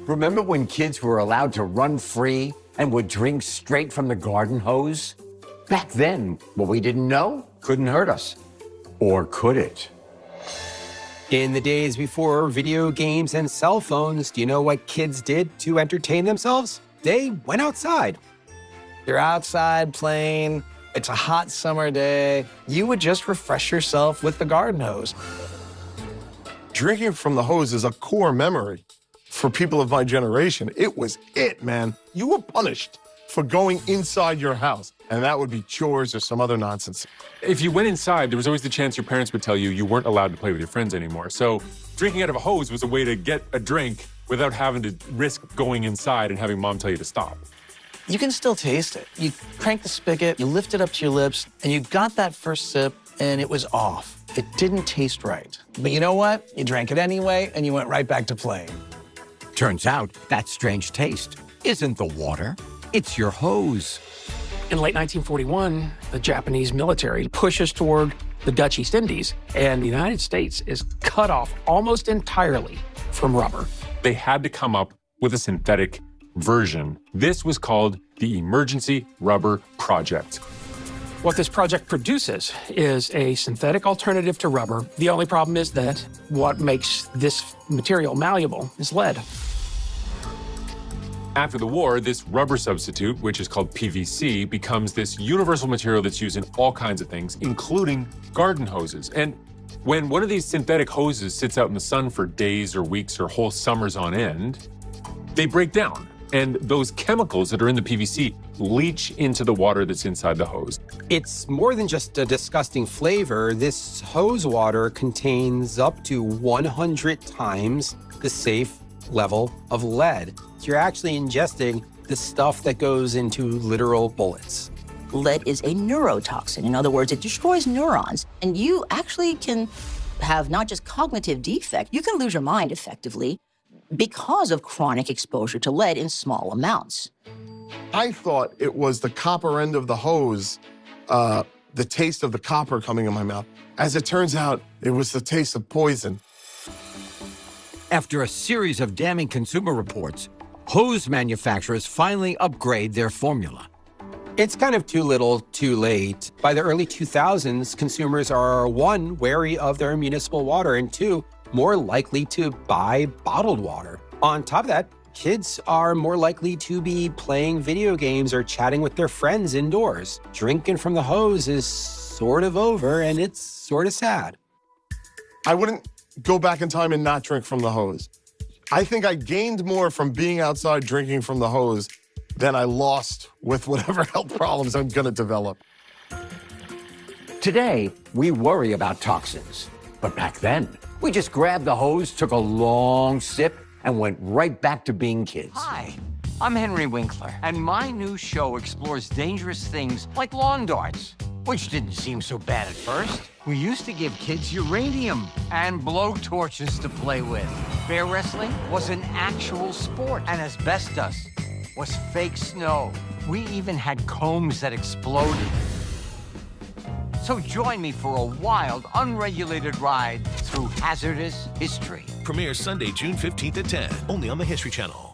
Remember when kids were allowed to run free and would drink straight from the garden hose? Back then, what we didn't know couldn't hurt us. Or could it? In the days before video games and cell phones, do you know what kids did to entertain themselves? They went outside. You're outside playing, it's a hot summer day. You would just refresh yourself with the garden hose. Drinking from the hose is a core memory for people of my generation. It was it, man. You were punished for going inside your house, and that would be chores or some other nonsense. If you went inside, there was always the chance your parents would tell you you weren't allowed to play with your friends anymore. So drinking out of a hose was a way to get a drink without having to risk going inside and having mom tell you to stop. You can still taste it. You crank the spigot, you lift it up to your lips, and you got that first sip, and it was off. It didn't taste right. But you know what? You drank it anyway, and you went right back to playing. Turns out that strange taste isn't the water, it's your hose. In late 1941, the Japanese military pushes toward the Dutch East Indies, and the United States is cut off almost entirely from rubber. They had to come up with a synthetic version. This was called the Emergency Rubber Project. What this project produces is a synthetic alternative to rubber. The only problem is that what makes this material malleable is lead. After the war, this rubber substitute, which is called PVC, becomes this universal material that's used in all kinds of things, including garden hoses. And when one of these synthetic hoses sits out in the sun for days or weeks or whole summers on end, they break down. And those chemicals that are in the PVC leach into the water that's inside the hose. It's more than just a disgusting flavor. This hose water contains up to 100 times the safe level of lead. So you're actually ingesting the stuff that goes into literal bullets. Lead is a neurotoxin. In other words, it destroys neurons. And you actually can have not just cognitive defect, you can lose your mind effectively because of chronic exposure to lead in small amounts. I thought it was the copper end of the hose, the taste of the copper coming in my mouth. As it turns out, it was the taste of poison. After a series of damning consumer reports, hose manufacturers finally upgrade their formula. It's kind of too little, too late. By the early 2000s, consumers are, one, wary of their municipal water, and two, more likely to buy bottled water. On top of that, kids are more likely to be playing video games or chatting with their friends indoors. Drinking from the hose is sort of over, and it's sort of sad. I wouldn't go back in time and not drink from the hose. I think I gained more from being outside drinking from the hose than I lost with whatever health problems I'm gonna develop. Today, we worry about toxins. But back then, we just grabbed the hose, took a long sip, and went right back to being kids. Hi, I'm Henry Winkler, and my new show explores dangerous things like lawn darts, which didn't seem so bad at first. We used to give kids uranium and blow torches to play with. Bear wrestling was an actual sport, and asbestos was fake snow. We even had combs that exploded. So join me for a wild, unregulated ride through hazardous history. Premieres Sunday, June 15th at 10, only on the History Channel.